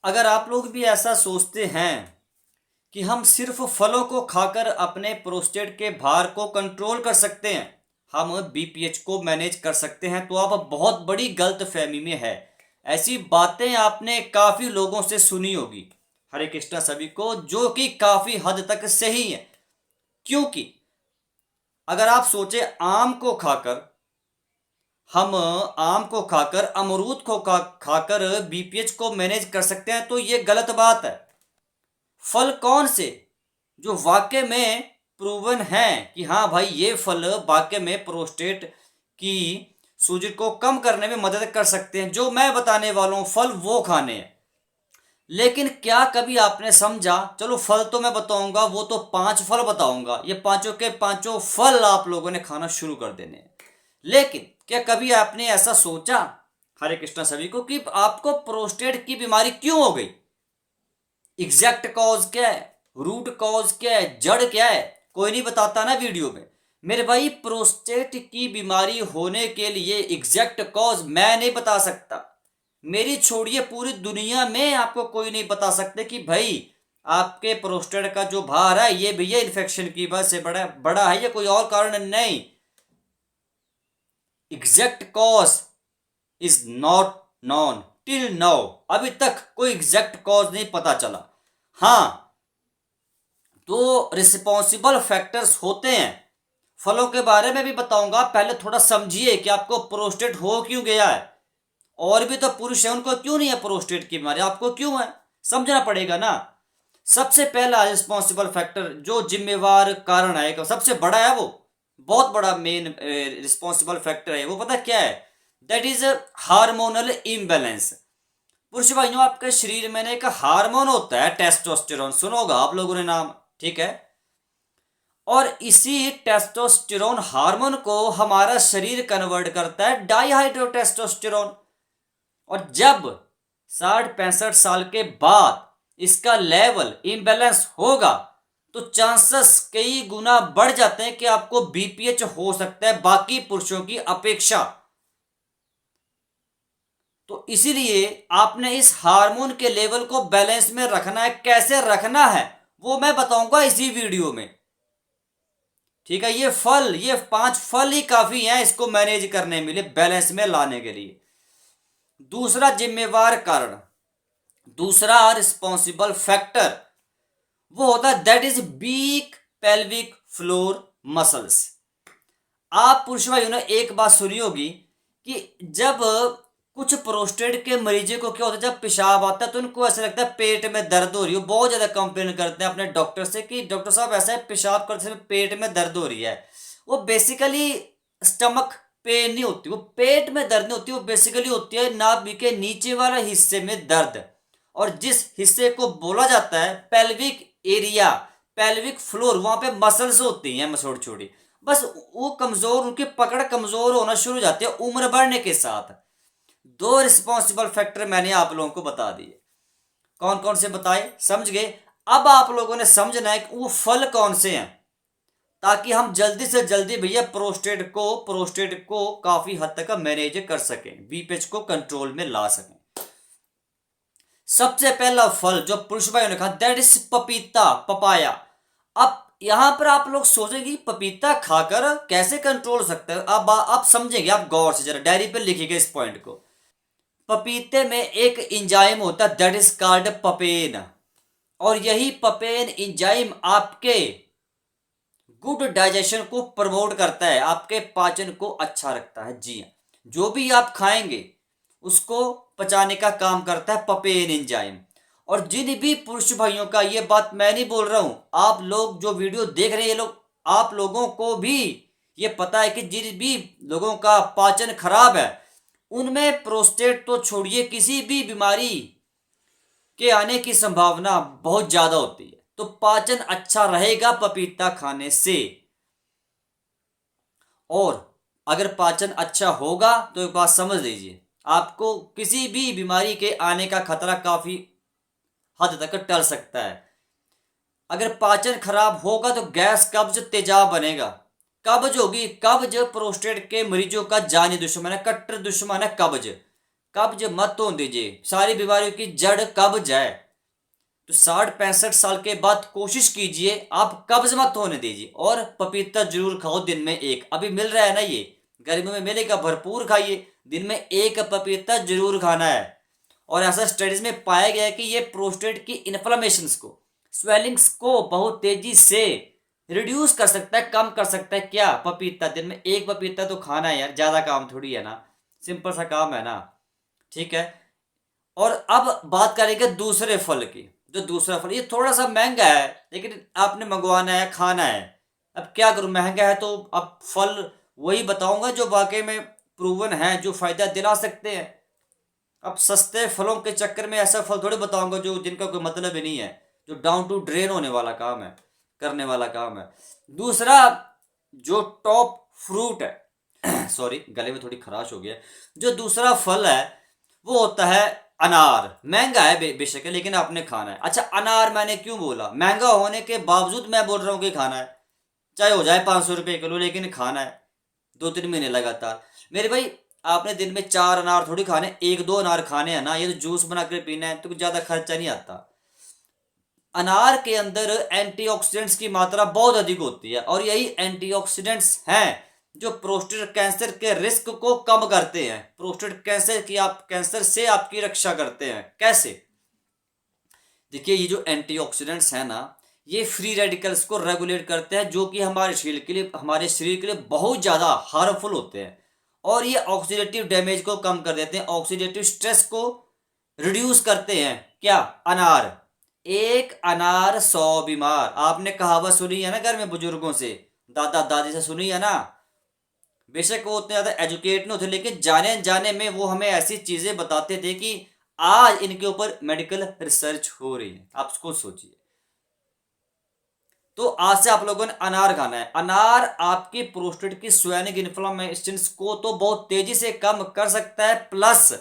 अगर आप लोग भी ऐसा सोचते हैं कि हम सिर्फ फलों को खाकर अपने प्रोस्टेट के भार को कंट्रोल कर सकते हैं, हम बीपीएच को मैनेज कर सकते हैं, तो आप बहुत बड़ी गलत फहमी में है। ऐसी बातें आपने काफ़ी लोगों से सुनी होगी, हरे कृष्णा सभी को, जो कि काफ़ी हद तक सही है। क्योंकि अगर आप सोचे आम को खाकर अमरूद को खाकर बीपीएच को मैनेज कर सकते हैं, तो ये गलत बात है। फल कौन से जो वाकई में प्रूवन है कि हाँ भाई ये फल वाकई में प्रोस्टेट की सूजन को कम करने में मदद कर सकते हैं, जो मैं बताने वाला हूँ फल वो खाने हैं। लेकिन क्या कभी आपने समझा, चलो फल तो मैं बताऊंगा, वो तो 5 फल बताऊंगा, ये पांचों के पांचों फल आप लोगों ने खाना शुरू कर देने हैं। लेकिन क्या कभी आपने ऐसा सोचा, हरे कृष्णा सभी को, कि आपको प्रोस्टेट की बीमारी क्यों हो गई? एग्जैक्ट कॉज क्या है, रूट कॉज क्या है, जड़ क्या है? कोई नहीं बताता ना वीडियो में। मेरे भाई, प्रोस्टेट की बीमारी होने के लिए एग्जैक्ट कॉज मैं नहीं बता सकता। मेरी छोड़िए, पूरी दुनिया में आपको कोई नहीं बता सकते कि भाई आपके प्रोस्टेट का जो भार है ये भैया इन्फेक्शन की वजह से बड़ा बड़ा है, या कोई और कारण नहीं। Exact cause is not non till now. अभी तक कोई एग्जैक्ट कॉज नहीं पता चला। हाँ, तो रिस्पॉन्सिबल फैक्टर्स होते हैं। फलों के बारे में भी बताऊंगा, पहले थोड़ा समझिए कि आपको प्रोस्टेट हो क्यों गया है। और भी तो पुरुष है, उनको क्यों नहीं है प्रोस्टेट की बीमारी, आपको क्यों है, समझना पड़ेगा ना। सबसे पहला रिस्पॉन्सिबल फैक्टर जो जिम्मेवार कारण है, सबसे बड़ा है, वो बहुत बड़ा मेन रिस्पॉन्सिबल फैक्टर है, वो पता क्या है? That is hormonal imbalance. पुरुष भाइयों, आपके शरीर में एक हार्मोन होता है टेस्टोस्टेरोन, सुना होगा आप लोगों ने नाम, ठीक है? और इसी टेस्टोस्टेरोन हार्मोन को हमारा शरीर कन्वर्ट करता है डाईहाइड्रोटेस्टोस्टेरोन। और जब 60-65 साल के बाद इसका लेवल इम्बैलेंस होगा, तो चांसेस कई गुना बढ़ जाते हैं कि आपको बीपीएच हो सकता है बाकी पुरुषों की अपेक्षा। तो इसीलिए आपने इस हार्मोन के लेवल को बैलेंस में रखना है। कैसे रखना है वो मैं बताऊंगा इसी वीडियो में, ठीक है? ये 5 फल ही काफी हैं इसको मैनेज करने में लिए, बैलेंस में लाने के लिए। दूसरा जिम्मेवार कारण, दूसरा रिस्पॉन्सिबल फैक्टर वो होता है that is weak pelvic floor muscles. आप पुरुष भाइयों ने एक बात सुनी होगी कि जब कुछ प्रोस्टेट के मरीजों को क्या होता है, जब पेशाब आता है तो उनको ऐसा लगता है पेट में दर्द हो रही हो, बहुत ज्यादा कंप्लेन करते हैं अपने डॉक्टर से कि डॉक्टर साहब ऐसा है पेशाब करते समय पेट में दर्द हो रही है। वो बेसिकली स्टमक पेन नहीं होती, वो पेट में दर्द नहीं होती, वो बेसिकली होती है नाभि के नीचे वाले हिस्से में दर्द। और जिस हिस्से को बोला जाता है पेल्विक एरिया, पेल्विक फ्लोर, वहां पे मसल्स होती हैं छोटी छोटी, बस वो कमजोर, उनकी पकड़ कमजोर होना शुरू हो जाती है उम्र बढ़ने के साथ। दो रिस्पॉन्सिबल फैक्टर मैंने आप लोगों को बता दिए। कौन कौन से बताए, समझ गए? अब आप लोगों ने समझना है कि वो फल कौन से हैं, ताकि हम जल्दी से जल्दी भैया प्रोस्टेट को काफी हद तक मैनेज कर सकें, बीपीएच को कंट्रोल में ला सकें। सबसे पहला फल जो पुरुष भाइयों ने कहा दैट इज पपीता, पपाया। अब यहां पर आप लोग सोचेंगे पपीता खाकर कैसे कंट्रोल सकते हैं। अब आप समझेंगे, आप गौर से जरा डायरी पे लिखिएगा इस पॉइंट को। पपीते में एक इंजाइम होता है दैट इज कॉल्ड पपेन, और यही पपेन इंजाइम आपके गुड डाइजेशन को प्रमोट करता है, आपके पाचन को अच्छा रखता है। जी हाँ, जो भी आप खाएंगे उसको पचाने का काम करता है पपेन एंजाइम। और जिन भी पुरुष भाइयों का, ये बात मैं नहीं बोल रहा हूं, आप लोग जो वीडियो देख रहे हैं ये लोग, आप लोगों को भी ये पता है कि जिन भी लोगों का पाचन खराब है उनमें प्रोस्टेट तो छोड़िए, किसी भी बीमारी के आने की संभावना बहुत ज्यादा होती है। तो पाचन अच्छा रहेगा पपीता खाने से। और अगर पाचन अच्छा होगा तो एक बात समझ लीजिए, आपको किसी भी बीमारी के आने का खतरा काफी हद तक टल सकता है। अगर पाचन खराब होगा तो गैस, कब्ज, तेजाब बनेगा। कब्ज होगी, कब्ज प्रोस्टेट के मरीजों का जानी दुश्मन है, कट्टर दुश्मन है कब्ज। कब्ज मत होने दीजिए, सारी बीमारियों की जड़ कब्ज है। तो 60-65 साल के बाद कोशिश कीजिए आप कब्ज मत होने दीजिए, और पपीता जरूर खाओ, दिन में एक। अभी मिल रहा है ना, ये गर्मियों में मिलेगा, भरपूर खाइए, दिन में एक पपीता जरूर खाना है। और ऐसा स्टडीज में पाया गया है कि ये प्रोस्टेट की इन्फ्लेमेशंस को, स्वेलिंग्स को बहुत तेजी से रिड्यूस कर सकता है, कम कर सकता है। क्या? पपीता। दिन में एक पपीता तो खाना है यार, ज्यादा काम थोड़ी है ना, सिंपल सा काम है ना। ठीक है। और अब बात करेंगे दूसरे फल की। जो दूसरा फल, ये थोड़ा सा महंगा है, लेकिन आपने मंगवाना है, खाना है। अब क्या करूं, महंगा है तो अब फल वही बताऊंगा जो वाकई में प्रूवन है, जो फायदा दिला सकते हैं। अब सस्ते फलों के चक्कर में ऐसा फल थोड़ी बताऊंगा जो जिनका कोई मतलब ही नहीं है, जो डाउन टू ड्रेन होने वाला काम है, करने वाला काम है। दूसरा जो टॉप फ्रूट है सॉरी, गले में थोड़ी खराश हो गया। जो दूसरा फल है वो होता है अनार। महंगा है बेशक है, लेकिन आपने खाना है। अच्छा, अनार मैंने क्यों बोला? महंगा होने के बावजूद मैं बोल रहा हूँ कि खाना है, चाहे हो जाए 500 रुपये किलो, लेकिन खाना है 2-3 महीने लगातार। मेरे भाई, आपने दिन में 4 अनार थोड़ी खाने, 1-2 अनार खाने हैं ना, ये तो जूस बना कर पीना है, तो कुछ ज्यादा खर्चा नहीं आता। अनार के अंदर एंटीऑक्सीडेंट्स की मात्रा बहुत अधिक होती है, और यही एंटीऑक्सीडेंट्स हैं जो प्रोस्टेट कैंसर के रिस्क को कम करते हैं। प्रोस्टेट कैंसर से आपकी रक्षा करते हैं। कैसे? देखिए, ये जो एंटीऑक्सीडेंट्स हैं ना, ये फ्री रेडिकल्स को रेगुलेट करते हैं, जो कि हमारे शरीर के लिए बहुत ज़्यादा हार्मफुल होते हैं। और ये ऑक्सीडेटिव डैमेज को कम कर देते हैं, ऑक्सीडेटिव स्ट्रेस को रिड्यूस करते हैं। क्या? अनार। एक अनार 100 बीमार। आपने कहावत सुनी है ना घर में बुजुर्गों से, दादा दादी से सुनी है ना। बेशक वो उतने ज्यादा एजुकेट नहीं होते, लेकिन जाने जाने में वो हमें ऐसी चीजें बताते थे कि आज इनके ऊपर मेडिकल रिसर्च हो रही है। आप उसको सोचिए। तो आज से आप लोगों ने अनार खाना है। अनार आपकी प्रोस्टेट की स्वेलिंग इन्फ्लेमेशन को तो बहुत तेजी से कम कर सकता है, प्लस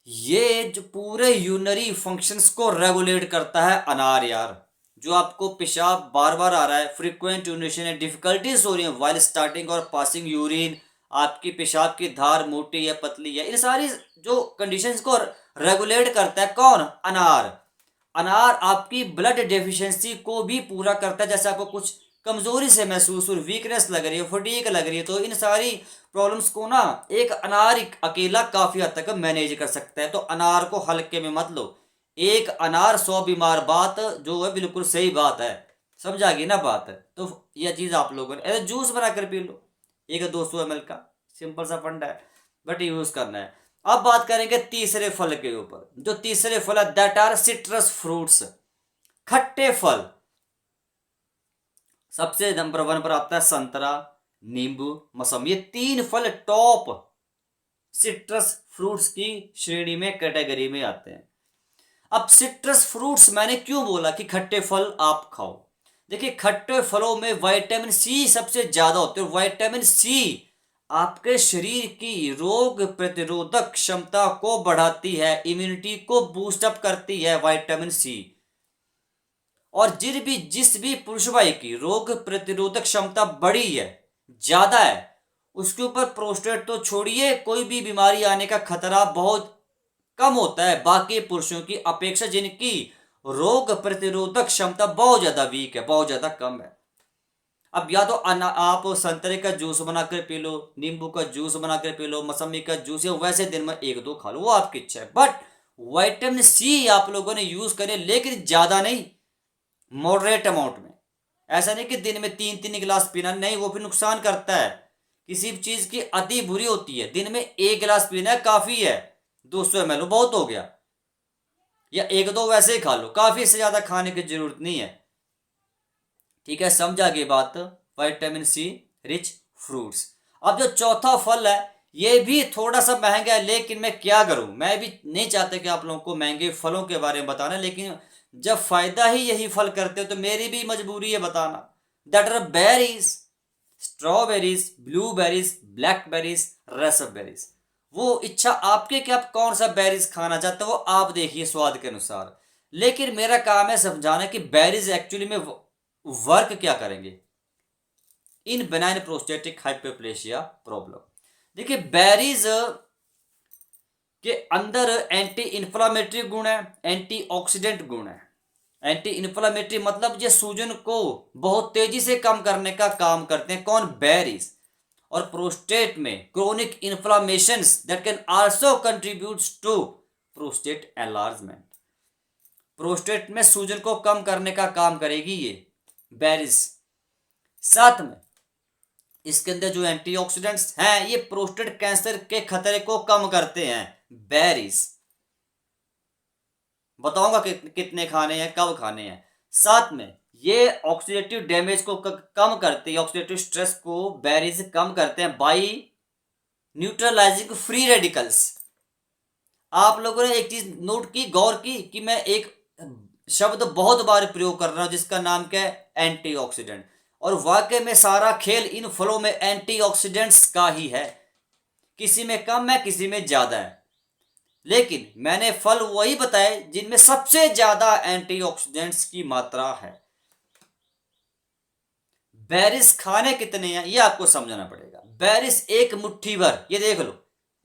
ये जो पूरे यूनरी फंक्शंस को रेगुलेट करता है अनार यार। जो आपको पेशाब बार बार आ रहा है, फ्रीक्वेंट यूरिनेशन है, डिफिकल्टीज हो रही है वाइल स्टार्टिंग और पासिंग यूरिन, आपकी पेशाब की धार मोटी या पतली है, इन सारी जो कंडीशंस को रेगुलेट करता है कौन? अनार। अनार आपकी ब्लड डेफिशिएंसी को भी पूरा करता है। जैसे आपको कुछ कमजोरी से महसूस हो, वीकनेस लग रही है, फटीग लग रही है, तो इन सारी प्रॉब्लम्स को ना एक अनार अकेला काफी हद तक मैनेज कर सकता है। तो अनार को हल्के में मत लो। एक अनार 100 बीमार, बात जो है बिल्कुल सही बात है। समझा गई ना बात है? तो यह चीज आप लोगों ने जूस बना कर पी लो, 100-200 ml का, सिंपल सा फंडा है, बट यूज करना है। अब बात करेंगे तीसरे फल के ऊपर। जो तीसरे फल है, दैट आर सिट्रस फ्रूट्स, खट्टे फल। सबसे नंबर 1 पर आता है संतरा, नींबू, मौसम। ये 3 फल टॉप सिट्रस फ्रूट्स की श्रेणी में, कैटेगरी में आते हैं। अब सिट्रस फ्रूट्स मैंने क्यों बोला कि खट्टे फल आप खाओ? देखिए, खट्टे फलों में विटामिन सी सबसे ज्यादा होते हैं। विटामिन सी आपके शरीर की रोग प्रतिरोधक क्षमता को बढ़ाती है, इम्यूनिटी को बूस्ट अप करती है विटामिन सी। और जिस भी पुरुष भाई की रोग प्रतिरोधक क्षमता बड़ी है, ज्यादा है, उसके ऊपर प्रोस्टेट तो छोड़िए, कोई भी बीमारी आने का खतरा बहुत कम होता है बाकी पुरुषों की अपेक्षा, जिनकी रोग प्रतिरोधक क्षमता बहुत ज्यादा वीक है, बहुत ज्यादा कम है। अब या तो आप संतरे का जूस बनाकर पी लो, नींबू का जूस बनाकर पी लो, मौसमी का जूस, या वैसे दिन में 1-2 खा लो, वो आपकी इच्छा है। बट विटामिन सी आप लोगों ने यूज करें, लेकिन ज्यादा नहीं, मॉडरेट अमाउंट में। ऐसा नहीं कि दिन में 3-3 गिलास पीना, नहीं, वो भी नुकसान करता है। किसी भी चीज की अति बुरी होती है। दिन में 1 गिलास पीना है, काफी है। 200 ml बहुत हो गया, या 1-2 वैसे ही खा लो, काफी, इससे ज्यादा खाने की जरूरत नहीं है। ठीक है, समझा गई बात? Vitamin C rich fruits. अब जो चौथा फल है, ये भी थोड़ा सा महंगा है, लेकिन मैं क्या करूं, मैं भी नहीं चाहता कि आप लोगों को महंगे फलों के बारे में बताना, लेकिन जब फायदा ही यही फल करते हो तो मेरी भी मजबूरी है बताना। That are berries, strawberries, blueberries, blackberries, raspberries. वो इच्छा आपके कि आप कौन सा बेरीज खाना चाहते हो, वो आप देखिए स्वाद के अनुसार। लेकिन मेरा काम है समझाना कि बेरीज एक्चुअली में वर्क क्या करेंगे इन बेनाइन प्रोस्टेटिक हाइपरप्लेशिया प्रॉब्लम। देखिए, बेरीज कि अंदर एंटी इन्फ्लामेटरी गुण है, एंटीऑक्सीडेंट गुण है। एंटी इन्फ्लामेटरी मतलब ये सूजन को बहुत तेजी से कम करने का काम करते हैं। कौन? बेरीज। और प्रोस्टेट में chronic inflammations that can also contributes to prostate enlargement. Prostate में सूजन को कम करने का काम करेगी ये बेरीज। साथ में इसके अंदर जो एंटीऑक्सीडेंट्स हैं ये प्रोस्टेट कैंसर के खतरे को कम करते हैं। बेरीज बताऊंगा कितने खाने हैं, कब खाने हैं। साथ में ये ऑक्सीडेटिव डैमेज को कम करते हैं, ऑक्सीडेटिव स्ट्रेस को बेरीज कम करते हैं बाई न्यूट्रलाइजिंग फ्री रेडिकल्स। आप लोगों ने एक चीज नोट की, गौर की कि मैं एक शब्द बहुत बार प्रयोग कर रहा हूं जिसका नाम क्या है? एंटीऑक्सीडेंट। और वाकई में सारा खेल इन फलों में एंटीऑक्सीडेंट्स का ही है। किसी में कम है, किसी में ज्यादा है, लेकिन मैंने फल वही बताए जिनमें सबसे ज्यादा एंटीऑक्सीडेंट्स की मात्रा है। बेरीज खाने कितने हैं ये आपको समझना पड़ेगा। बेरीज एक मुट्ठी भर, ये देख लो,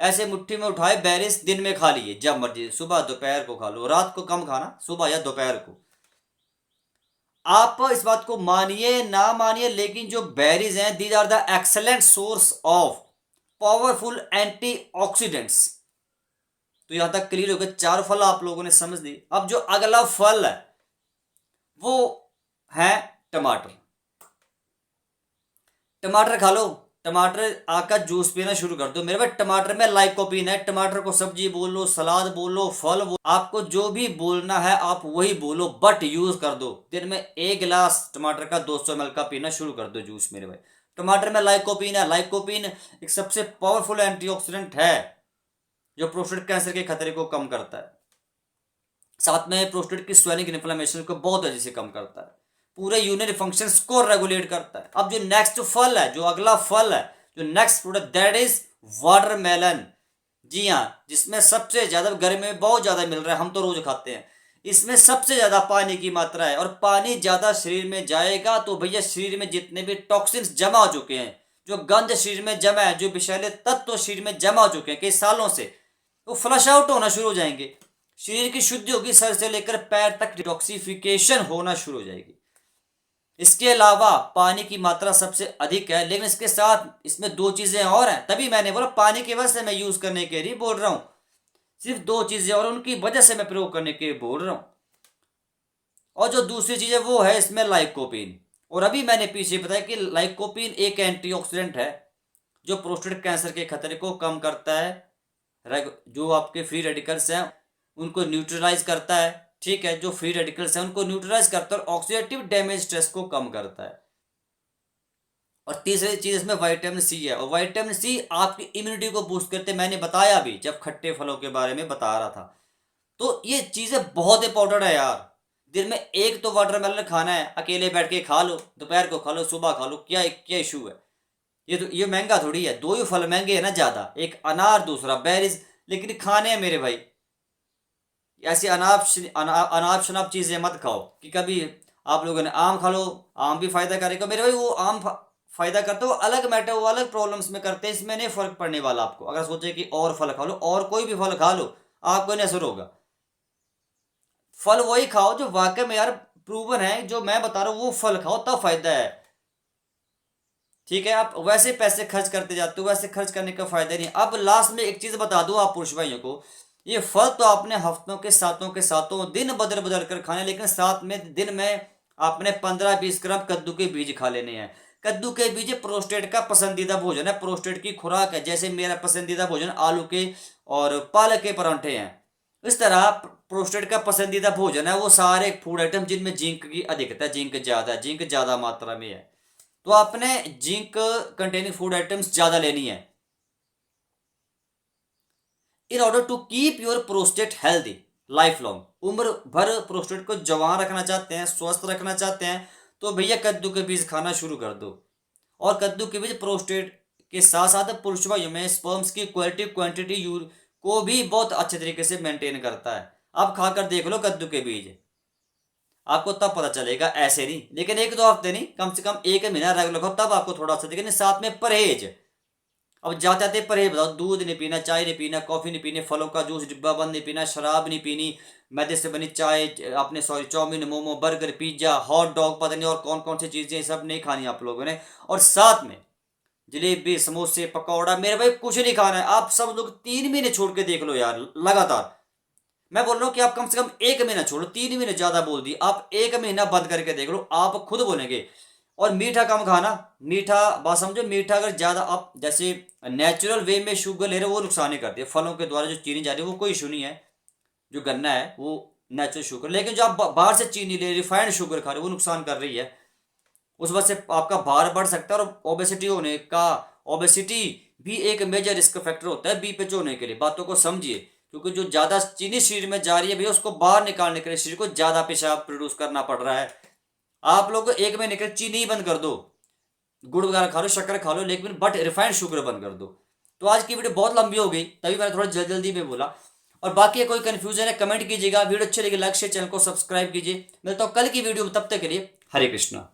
ऐसे मुट्ठी में उठाए बेरीज, दिन में खा लिए जब मर्जी, सुबह दोपहर को खा लो, रात को कम खाना, सुबह या दोपहर को। आप इस बात को मानिए ना मानिए, लेकिन जो बेरीज हैं these are the excellent source of powerful antioxidants. तो यहां तक क्लियर हो गया, चार फल आप लोगों ने समझ ली। अब जो अगला फल है वो है टमाटर। टमाटर खा लो, टमाटर आका जूस पीना शुरू कर दो मेरे भाई। टमाटर में लाइकोपीन है। टमाटर को सब्जी बोलो, सलाद बोलो, फल बोलो, आपको जो भी बोलना है आप वही बोलो, बट यूज कर दो। दिन में 1 गिलास टमाटर का 200 ml का पीना शुरू कर दो जूस मेरे भाई। टमाटर में लाइकोपीन है। लाइकोपीन एक सबसे पावरफुल एंटीऑक्सीडेंट है जो प्रोस्टेट कैंसर के खतरे को कम करता है। साथ में प्रोस्टेट की स्वेलिंग इन्फ्लेमेशन को बहुत तेजी से कम करता है। पूरे यूरिनरी फंक्शंस को रेगुलेट करता है। अब जो नेक्स्ट फल है, जो अगला फल है, जो next product, that is watermelon. जी हाँ, जिसमें सबसे ज्यादा, गर्मी में बहुत ज्यादा मिल रहा है, हम तो रोज खाते हैं। इसमें सबसे ज्यादा पानी की मात्रा है, और पानी ज्यादा शरीर में जाएगा तो भैया शरीर में जितने भी टॉक्सिन्स जमा हो चुके हैं, जो गंध शरीर में जमा है, जो विषैले तत्व शरीर में जमा हो चुके हैं कई सालों से, वो फ्लश आउट होना शुरू हो जाएंगे। शरीर की शुद्धि होगी, सर से लेकर पैर तक डिटॉक्सिफिकेशन होना शुरू हो जाएगी। इसके अलावा पानी की मात्रा सबसे अधिक है, लेकिन इसके साथ इसमें दो चीजें और हैं, तभी मैंने बोला पानी की वजह से मैं यूज करने के लिए बोल रहा हूं। सिर्फ दो चीजें और उनकी वजह से मैं प्रयोग करने के लिए बोल रहा हूं। और जो दूसरी चीज है वो है इसमें लाइकोपीन। और अभी मैंने पीछे बताया कि लाइकोपीन एक एंटीऑक्सीडेंट है जो प्रोस्टेट कैंसर के खतरे को कम करता है। जो आपके फ्री रेडिकल्स हैं उनको न्यूट्रलाइज करता है। ठीक है, जो फ्री रेडिकल्स हैं उनको न्यूट्रलाइज करता है और ऑक्सीडेटिव डैमेज स्ट्रेस को कम करता है। और तीसरी चीज इसमें विटामिन सी है, और विटामिन सी आपकी इम्यूनिटी को बूस्ट करते, मैंने बताया भी जब खट्टे फलों के बारे में बता रहा था। तो ये चीजें बहुत इंपॉर्टेंट है यार। दिन में एक तो वाटरमेलन खाना है, अकेले बैठ के खा लो, दोपहर को खा लो, सुबह खा लो, क्या क्या इशू है? ये महंगा थोड़ी है, दो ही फल महंगे है ना ज्यादा, एक अनार दूसरा बेरीज, लेकिन खाने हैं मेरे भाई। ऐसी अनाप शनाप चीजें मत खाओ कि कभी आप लोगों ने आम खा लो, आम भी फायदा करेगा मेरे भाई। वो आम फायदा करते हो अलग मैटर, वो अलग प्रॉब्लम्स में करते हैं, इसमें नहीं फर्क पड़ने वाला आपको। अगर सोचे कि और फल खा लो, और कोई भी फल खा लो, आपको नहीं असर होगा। फल वही खाओ जो वाकई में यार प्रूवन है, जो मैं बता रहा हूं वो फल खाओ, तब फायदा है। ठीक है, आप वैसे पैसे खर्च करते जाते हो, वैसे खर्च करने का फायदा नहीं। अब लास्ट में एक चीज बता दूं आप पुरुष भाइयों को, ये फल तो आपने हफ्तों के सातों दिन बदल बदल कर खाने, लेकिन साथ में दिन में आपने 15-20 ग्राम कद्दू के बीज खा लेने हैं। कद्दू के बीज प्रोस्टेट का पसंदीदा भोजन है, प्रोस्टेट की खुराक है। जैसे मेरा पसंदीदा भोजन आलू के और पालक के परांठे हैं, इस तरह प्रोस्टेट का पसंदीदा भोजन है वो सारे फूड आइटम जिनमें जिंक की अधिकता है, जिंक ज्यादा है, जिंक ज्यादा मात्रा में है। तो आपने जिंक कंटेनिंग फूड आइटम्स ज्यादा लेनी है in order to keep your prostate healthy life long. उम्र भर प्रोस्टेट को जवान रखना चाहते हैं, स्वस्थ रखना चाहते हैं, तो भैया कद्दू के बीज खाना शुरू कर दो। और कद्दू के बीज प्रोस्टेट के साथ साथ पुरुष वायु में स्पर्म्स की क्वांटिटी को भी बहुत अच्छे तरीके से मेंटेन करता है। आप खाकर देख लो कद्दू के बीज, आपको तब पता चलेगा, ऐसे नहीं, लेकिन 1-2 हफ्ते नहीं, कम से कम 1 महीना रेगुलर खाओ, तब आपको थोड़ा सा दिखेगा। साथ में परहेज, अब जाते जाते परहेज बताओ, दूध नहीं पीना, चाय नहीं पीना, कॉफी नहीं पीनी, फलों का जूस डिब्बा बंद नहीं पीना, शराब नहीं पीनी, मैदे से बनी चाय, अपने sorry chowmein, momo, burger, pizza, hot dog, पता नहीं और कौन कौन सी चीजें, सब नहीं खानी आप लोगों ने। और साथ में जलेबी, समोसे, पकौड़ा, मेरे भाई कुछ नहीं खाना है। आप सब लोग 3 महीने छोड़ के देख लो यार लगातार। मैं बोल रहा हूँ कि आप कम से कम 1 महीना छोड़ो, 3 महीने ज्यादा बोल दी, आप 1 महीना बंद करके देख लो, आप खुद बोलेंगे। और मीठा कम खाना, मीठा बात समझो, मीठा अगर ज्यादा आप जैसे नेचुरल वे में शुगर ले रहे हो वो नुकसान ही करती है। फलों के द्वारा जो चीनी जा रही है वो कोई इशू नहीं है, जो गन्ना है वो नेचुरल शुगर, लेकिन जो आप बाहर से चीनी ले, रिफाइंड शुगर खा रहे हो वो नुकसान कर रही है। उस वजह से आपका भार बढ़ सकता है और ओबेसिटी होने का, ओबेसिटी भी एक मेजर रिस्क फैक्टर होता है बीपीएच होने के लिए। बातों को समझिए, क्योंकि जो ज्यादा चीनी शरीर में जा रही है भैया, उसको बाहर निकालने के लिए शरीर को ज्यादा पेशाब प्रोड्यूस करना पड़ रहा है। आप लोग 1 महीने के चीनी ही बंद कर दो, गुड़ वगैरह खा लो, शक्कर खा लो, लेकिन बट रिफाइंड शुगर बंद कर दो। तो आज की वीडियो बहुत लंबी हो गई, तभी मैंने थोड़ा जल्दी में बोला। और बाकी कोई कंफ्यूजन है कमेंट कीजिएगा, वीडियो अच्छी लगी लाइक शेयर, चैनल को सब्सक्राइब कीजिए। मिलता हूँ कल की वीडियो में, तब तक के लिए हरे कृष्णा।